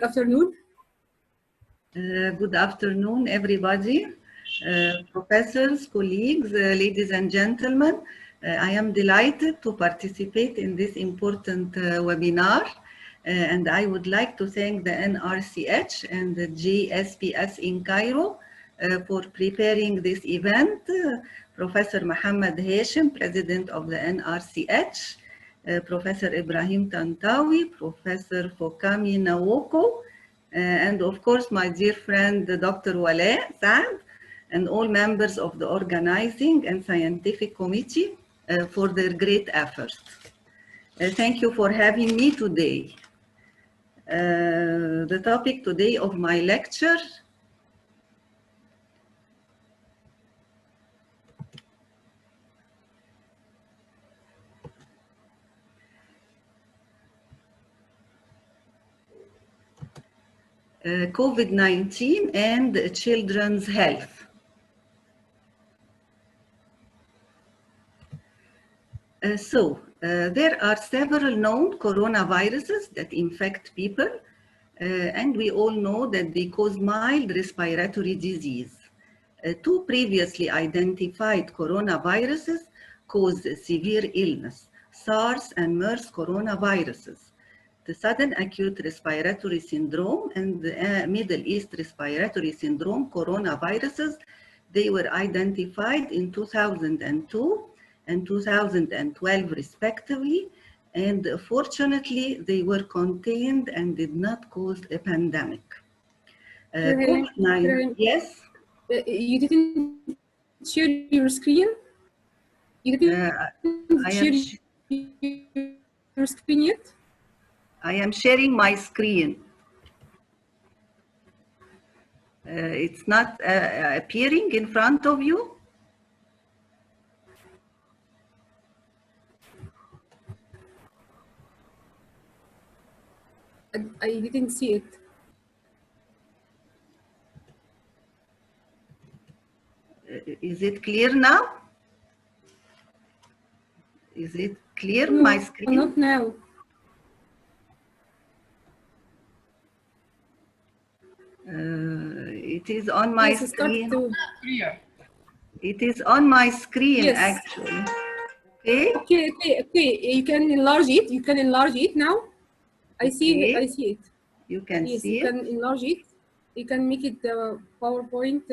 afternoon. Good afternoon, everybody. Professors, colleagues, ladies and gentlemen. I am delighted to participate in this important webinar. And I would like to thank the NRCH and the JSPS in Cairo for preparing this event. Professor Mohammed Hashim, President of the NRCH, Professor Ibrahim Tantawi, Professor Fokami Nawoko, and of course my dear friend Dr. Wale Saad, and all members of the organizing and scientific committee for their great efforts. Thank you for having me today. The topic today of my lecture COVID-19 and children's health. There are several known coronaviruses that infect people, and we all know that they cause mild respiratory disease. Two previously identified coronaviruses cause severe illness, SARS and MERS coronaviruses. The sudden acute respiratory syndrome and the Middle East respiratory syndrome coronaviruses, they were identified in 2002 and 2012 respectively, and fortunately they were contained and did not cause a pandemic. COVID-19, yes? You didn't share your screen? You didn't share your screen yet? I am sharing my screen. It's not appearing in front of you? I didn't see it. Is it clear now? Is it clear, No, my screen? Not now. It is on my screen. It is on my screen, yes. Actually. Okay? Okay. You can enlarge it. You can enlarge it now. I see it. You can see it? Yes, you can enlarge it. You can make it PowerPoint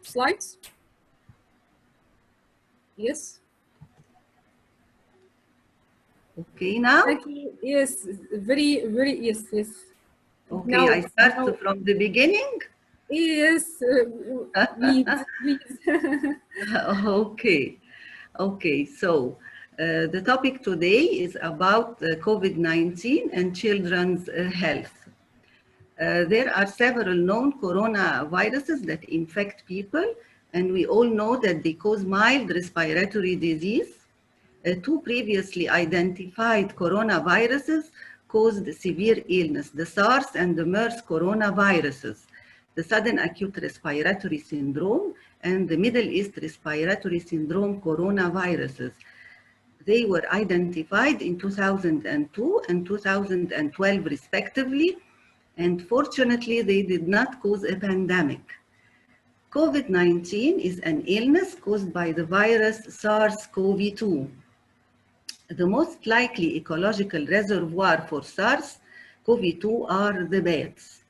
slides. Yes. Okay, now? Thank you. Yes, very, yes. Okay, now, I start from the beginning? Yes, please. Okay, so the topic today is about COVID-19 and children's health. There are several known coronaviruses that infect people, and we all know that they cause mild respiratory disease. Two previously identified coronaviruses caused severe illness, the SARS and the MERS coronaviruses, the sudden acute respiratory syndrome and the Middle East respiratory syndrome coronaviruses. They were identified in 2002 and 2012 respectively, and fortunately they did not cause a pandemic. COVID-19 is an illness caused by the virus SARS-CoV-2. The most likely ecological reservoir for SARS-CoV-2 are the bats.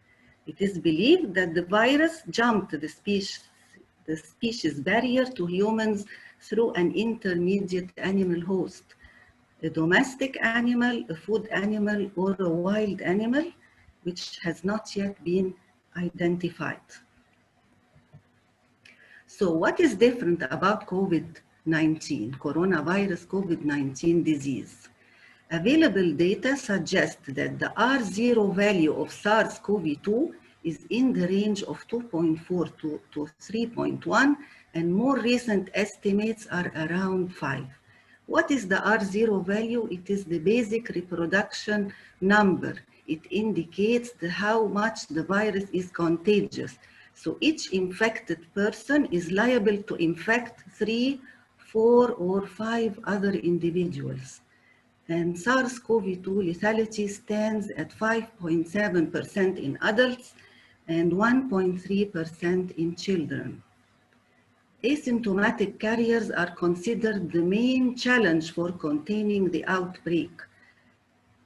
It is believed that the virus jumped the species barrier to humans through an intermediate animal host, a domestic animal, a food animal, or a wild animal, which has not yet been identified. So what is different about COVID-19, coronavirus COVID-19 disease? Available data suggest that the R0 value of SARS-CoV-2 is in the range of 2.4 to 3.1, and more recent estimates are around 5. What is the R0 value? It is the basic reproduction number. It indicates how much the virus is contagious. So each infected person is liable to infect 3, 4, or 5 other individuals. And SARS-CoV-2 lethality stands at 5.7% in adults and 1.3% in children. Asymptomatic carriers are considered the main challenge for containing the outbreak.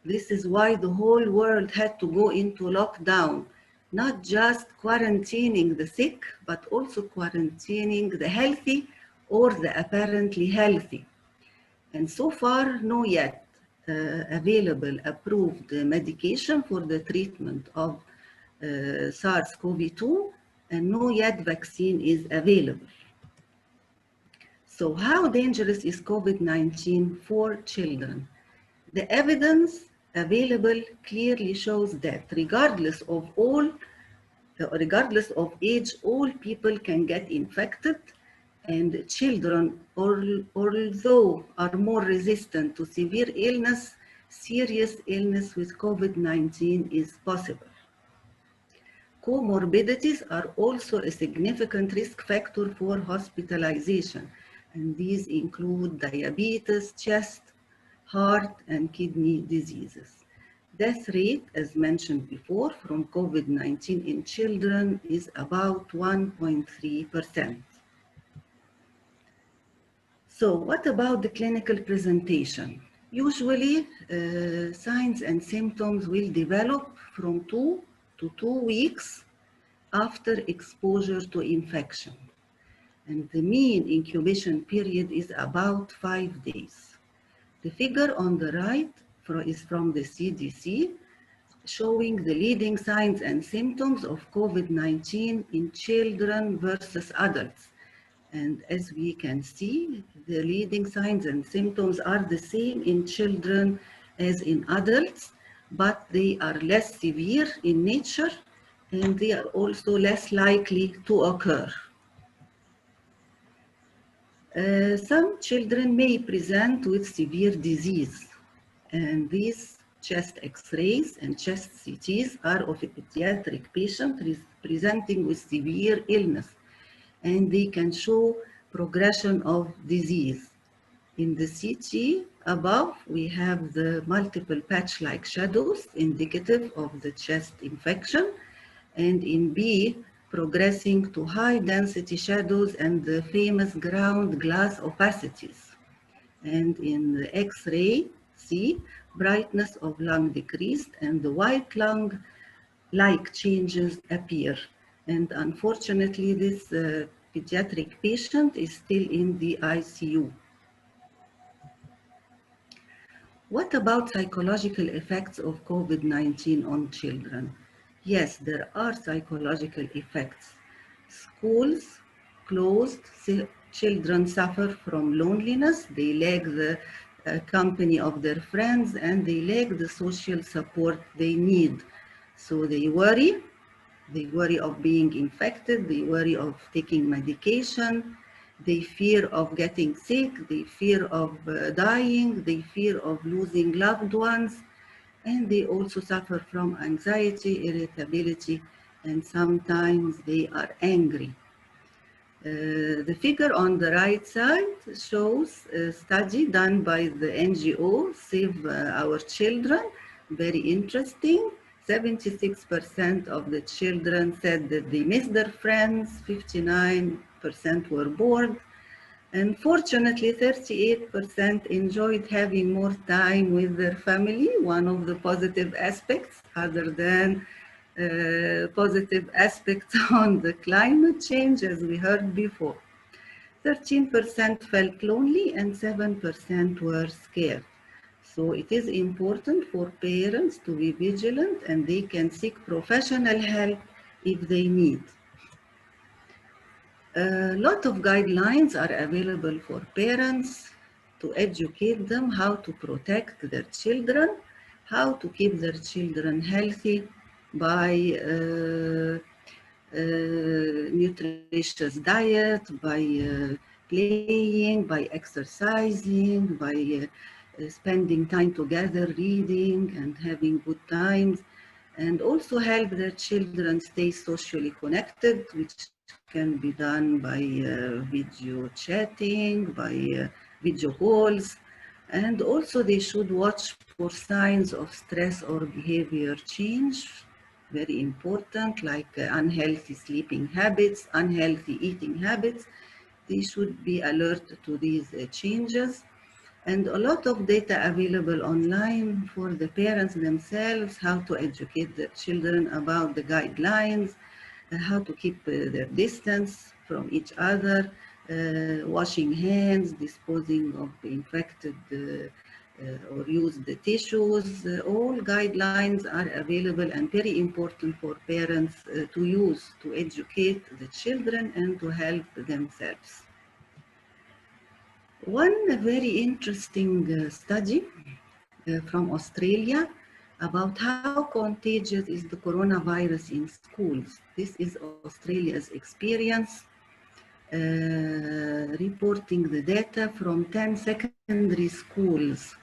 This is why the whole world had to go into lockdown, not just quarantining the sick, but also quarantining the healthy or the apparently healthy. And so far, no yet available approved medication for the treatment of SARS-CoV-2, and no yet vaccine is available. So how dangerous is COVID-19 for children? The evidence available clearly shows that regardless of age, all people can get infected, and children, although are more resistant to severe illness, serious illness with COVID-19 is possible. Comorbidities are also a significant risk factor for hospitalization, and these include diabetes, chest, heart, and kidney diseases. Death rate, as mentioned before, from COVID-19 in children is about 1.3%. So what about the clinical presentation? Usually, signs and symptoms will develop from 2 to 2 weeks after exposure to infection. And the mean incubation period is about 5 days. The figure on the right is from the CDC, showing the leading signs and symptoms of COVID-19 in children versus adults. And as we can see, the leading signs and symptoms are the same in children as in adults, but they are less severe in nature, and they are also less likely to occur. Some children may present with severe disease, and these chest X-rays and chest CTs are of a pediatric patient presenting with severe illness, and they can show progression of disease. In the CT above, we have the multiple patch-like shadows indicative of the chest infection, and in B, progressing to high-density shadows and the famous ground glass opacities. And in the X-ray, C, brightness of lung decreased and the white lung-like changes appear. And unfortunately, this pediatric patient is still in the ICU. What about psychological effects of COVID-19 on children? Yes, there are psychological effects. Schools closed, children suffer from loneliness, they lack the company of their friends, and they lack the social support they need. So they worry of being infected, they worry of taking medication, they fear of getting sick, they fear of dying, they fear of losing loved ones, and they also suffer from anxiety, irritability, and sometimes they are angry. The figure on the right side shows a study done by the NGO Save Our Children, very interesting. 76% of the children said that they miss their friends, 59% were bored, and fortunately 38% enjoyed having more time with their family, one of the positive aspects other than positive aspects on the climate change, as we heard before. 13% felt lonely and 7% were scared. So it is important for parents to be vigilant, and they can seek professional help if they need. A lot of guidelines are available for parents to educate them how to protect their children, how to keep their children healthy by nutritious diet, by playing, by exercising, by spending time together, reading and having good times, and also help their children stay socially connected, which can be done by video chatting, by video calls, And also they should watch for signs of stress or behavior change, very important, like unhealthy sleeping habits, unhealthy eating habits. They should be alert to these changes. And a lot of data available online for the parents themselves, how to educate their children about the guidelines, how to keep their distance from each other, washing hands, disposing of infected or used tissues. All guidelines are available and very important for parents to use to educate the children and to help themselves. One very interesting study from Australia about how contagious is the coronavirus in schools. This is Australia's experience, reporting the data from 10 secondary schools.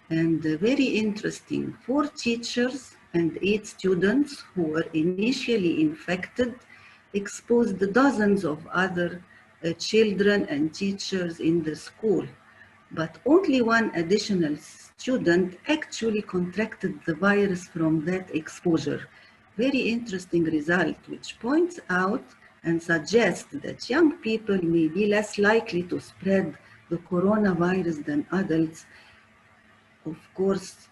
And very interesting, 4 teachers and 8 students who were initially infected exposed dozens of other children and teachers in the school. But only one additional student actually contracted the virus from that exposure. Very interesting result, which points out and suggests that young people may be less likely to spread the coronavirus than adults. Of course,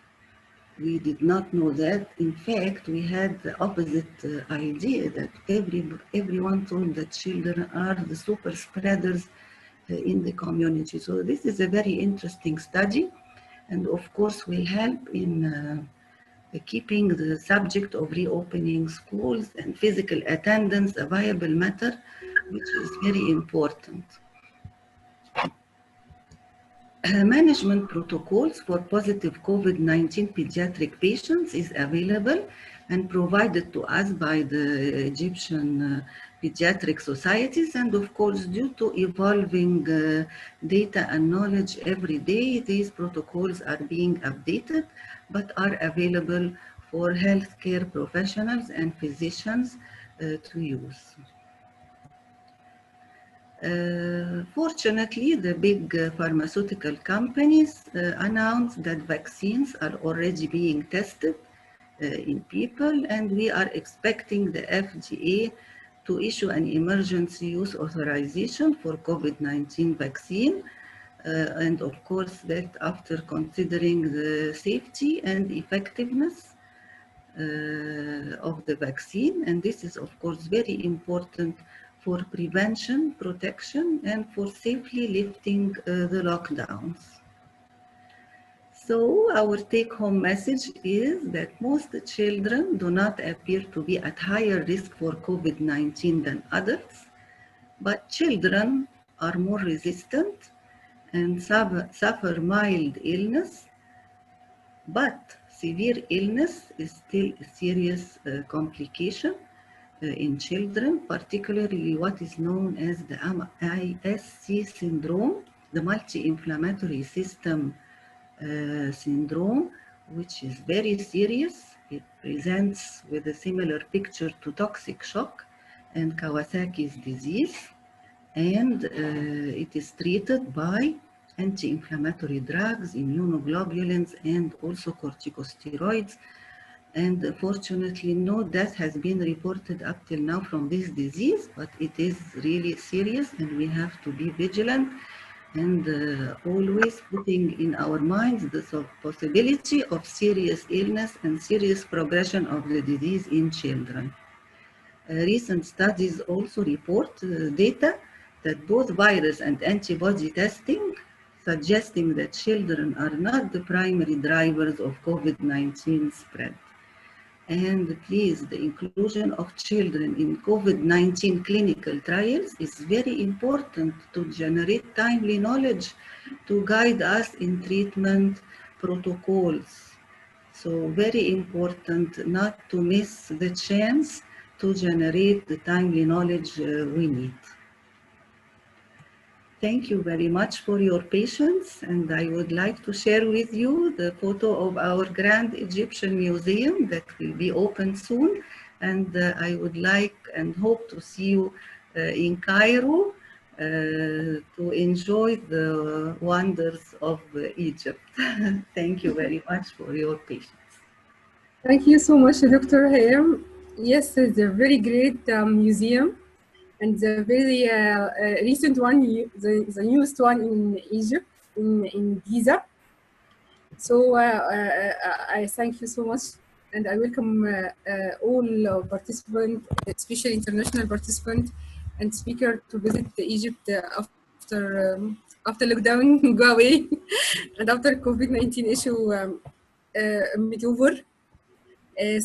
we did not know that. In fact, we had the opposite idea that everyone thought that children are the super spreaders in the community. So this is a very interesting study, and of course will help in keeping the subject of reopening schools and physical attendance a viable matter, which is very important. Management protocols for positive COVID-19 pediatric patients is available and provided to us by the Egyptian pediatric societies. And of course, due to evolving data and knowledge every day, these protocols are being updated, but are available for healthcare professionals and physicians to use. Fortunately, the big pharmaceutical companies announced that vaccines are already being tested in people, and we are expecting the FDA to issue an emergency use authorization for COVID-19 vaccine. And of course, that after considering the safety and effectiveness of the vaccine. And this is, of course, very important for prevention, protection, and for safely lifting the lockdowns. So our take-home message is that most children do not appear to be at higher risk for COVID-19 than adults, but children are more resistant and suffer mild illness, but severe illness is still a serious complication in children, particularly what is known as the ISC syndrome, the multi-inflammatory system syndrome, which is very serious. It presents with a similar picture to toxic shock and Kawasaki's disease, and it is treated by anti-inflammatory drugs, immunoglobulins, and also corticosteroids. And fortunately, no death has been reported up till now from this disease, but it is really serious and we have to be vigilant and always putting in our minds the possibility of serious illness and serious progression of the disease in children. Recent studies also report data that both virus and antibody testing suggesting that children are not the primary drivers of COVID-19 spread. And please, the inclusion of children in COVID-19 clinical trials is very important to generate timely knowledge to guide us in treatment protocols. So very important not to miss the chance to generate the timely knowledge we need. Thank you very much for your patience, and I would like to share with you the photo of our Grand Egyptian Museum that will be open soon, and I would like and hope to see you in Cairo to enjoy the wonders of Egypt. Thank you very much for your patience. Thank you so much, Dr. Hayam. Yes, it's a very great museum, and the very recent one, the newest one in Egypt, in Giza. So I thank you so much, and I welcome all participants, especially international participants and speaker, to visit Egypt after lockdown go away and after COVID-19 issue made over.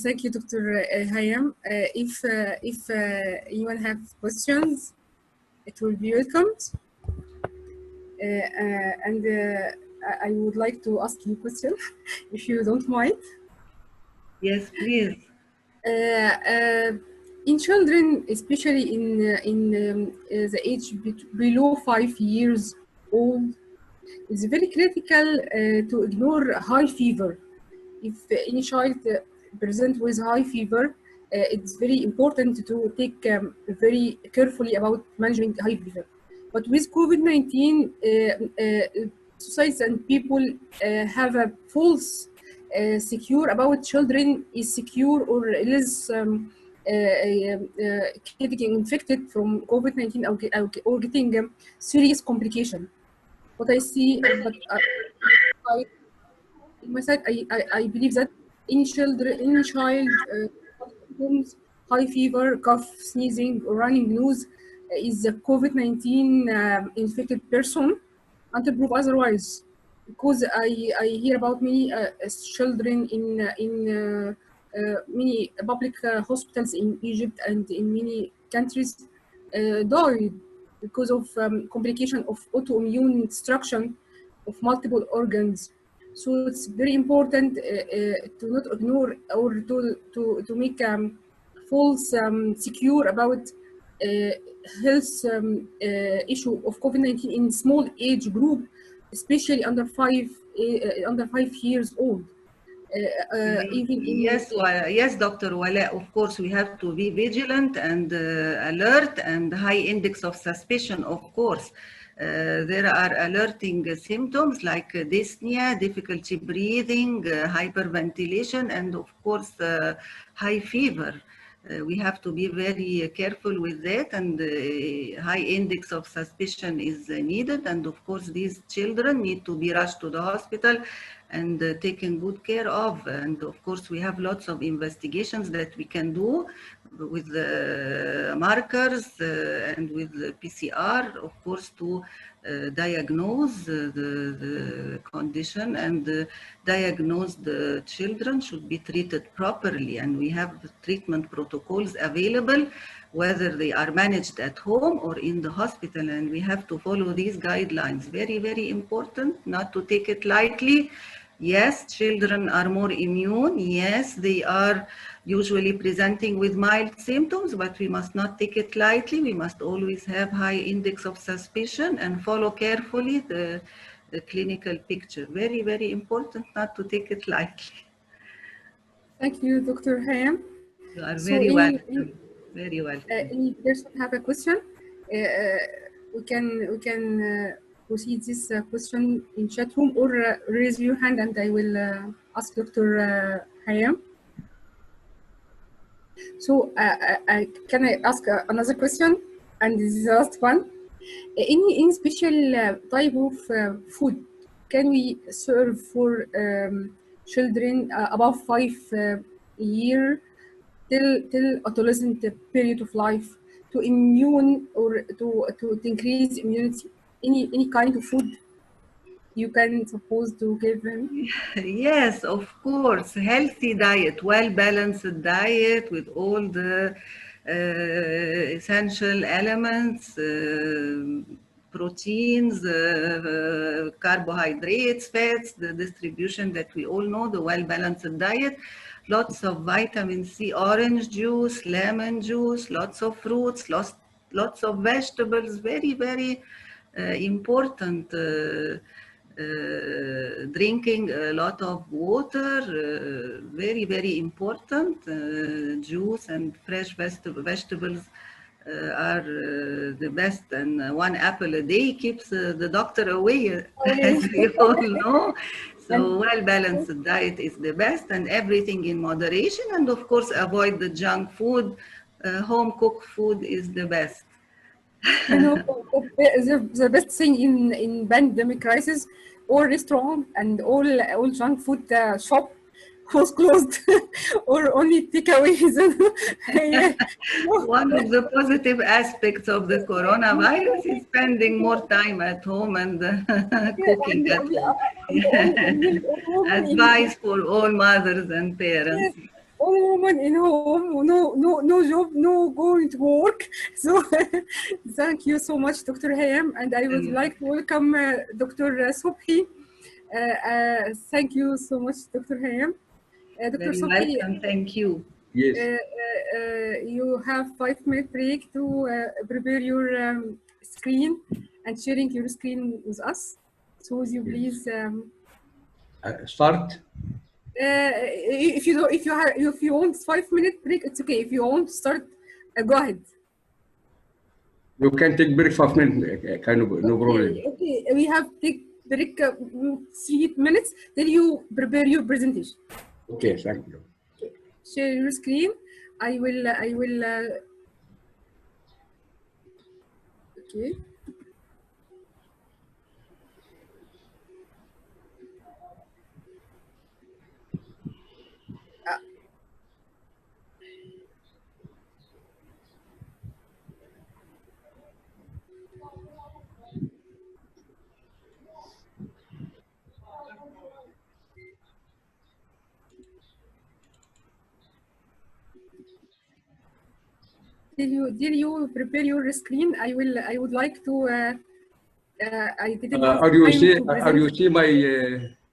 Thank you, Dr. Hayam. If anyone have questions, it will be welcomed. And I would like to ask you a question, if you don't mind. Yes, please. In children, especially in the age below 5 years old, it's very critical to ignore high fever. If any child present with high fever, it's very important to take very carefully about managing high fever. But with COVID-19, society and people have a false secure about children is secure or less getting infected from COVID-19 or getting serious complication. What I see, but in my side, I believe that any child symptoms, high fever, cough, sneezing, or running nose is a COVID-19 infected person until proof otherwise. Because I hear about many children in many public hospitals in Egypt and in many countries died because of complication of autoimmune destruction of multiple organs. So it's very important to not ignore or to make false secure about health issue of COVID-19 in small age group, especially under 5 years old. Even in yes, Dr. Wala, of course, we have to be vigilant and alert and high index of suspicion, of course. There are alerting symptoms like dyspnea, difficulty breathing, hyperventilation, and of course, high fever. We have to be very careful with that, and high index of suspicion is needed. And of course, these children need to be rushed to the hospital and taken good care of. And of course, we have lots of investigations that we can do with the markers and with the PCR, of course, to diagnose the condition and diagnose the children should be treated properly. And we have the treatment protocols available, whether they are managed at home or in the hospital. And we have to follow these guidelines. Very, very important not to take it lightly. Yes, children are more immune. Yes, they are usually presenting with mild symptoms, but we must not take it lightly. We must always have high index of suspicion and follow carefully the clinical picture. Very, very important not to take it lightly. Thank you, Dr. Hayam. You are very welcome. Very welcome. Any person have a question? We can proceed this question in chat room or raise your hand and I will ask Dr. Hayam. So can I ask another question? And this is the last one. Any special type of food can we serve for children above 5 years till adolescent period of life to immune or to increase immunity? Any kind of food you can suppose to give them? Yes, of course. Healthy diet, well-balanced diet with all the essential elements, proteins, carbohydrates, fats, the distribution that we all know, the well-balanced diet. Lots of vitamin C, orange juice, lemon juice, lots of fruits, lots of vegetables, very, very important. Drinking a lot of water, very, very important. Juice and fresh vegetables are the best, and one apple a day keeps the doctor away, as we all know. So well-balanced diet is the best, and everything in moderation, and of course avoid the junk food. Home-cooked food is the best. You know, the best thing in pandemic crisis, all restaurant and all junk food shop was closed or only takeaways. Yeah. One of the positive aspects of the coronavirus is spending more time at home and cooking at home. Advice for all mothers and parents. All women in home, no job, no going to work. So thank you so much, Dr. Hayam, and I would like to welcome Dr. Subhi. Thank you so much, Dr. Hayam. Dr. Very Subhi, welcome, thank you. Yes. You have 5-minute break to prepare your screen and sharing your screen with us. So would you please Start. if you want 5-minute break, it's okay. If you want to start, go ahead. You can take break 5 minutes, kind of, no problem. Okay, we have take break 3 minutes. Then you prepare your presentation. Okay, thank you. Okay. Share your screen. I will. Okay. Did you prepare your screen? I would like to. I didn't have Are you time see my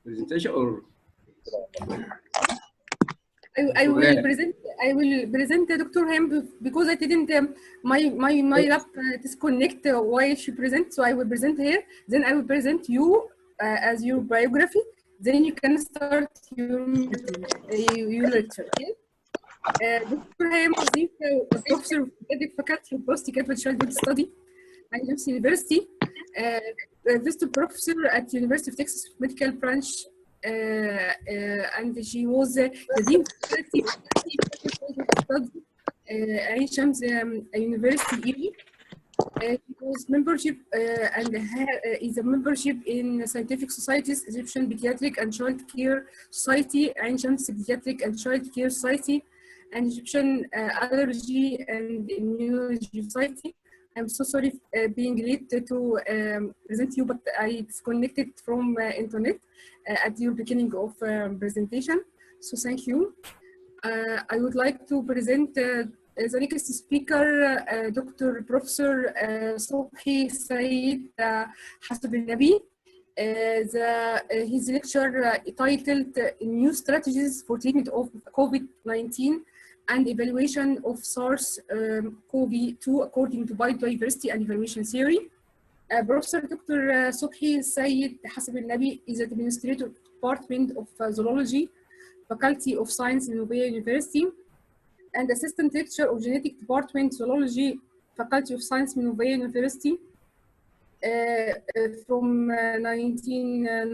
presentation or? I will present Dr. Ham because I didn't my lab disconnect while she presents, so I will present her. Then I will present you as your biography. Then you can start your lecture. Okay? Dr. Hayam NAZEIF, Professor of Pediatric Faculty of Post-Acute Childhood Study at James University, Visiting Professor at University of Texas Medical Branch, and she was the Dean of Faculty of Study at James University. He was membership and is a membership in scientific societies, Egyptian Pediatric and Child Care Society, Ancient Pediatric and Child Care Society, and Egyptian Allergy and Immunology Society. I'm so sorry being late to present you, but I disconnected from internet at the beginning of presentation. So thank you. I would like to present the next speaker, Dr. Professor Subhi Saeed Hassabi. His lecture titled New Strategies for Treatment of COVID-19 and Evaluation of SARS-CoV-2 according to Biodiversity and Evaluation Theory. Professor Dr. Subhi Saeed Hassabi is the Administrator of the Department of Zoology, Faculty of Science in Nubia University, and Assistant Lecturer of Genetic Department, Zoology, Faculty of Science in Nubia University from 1990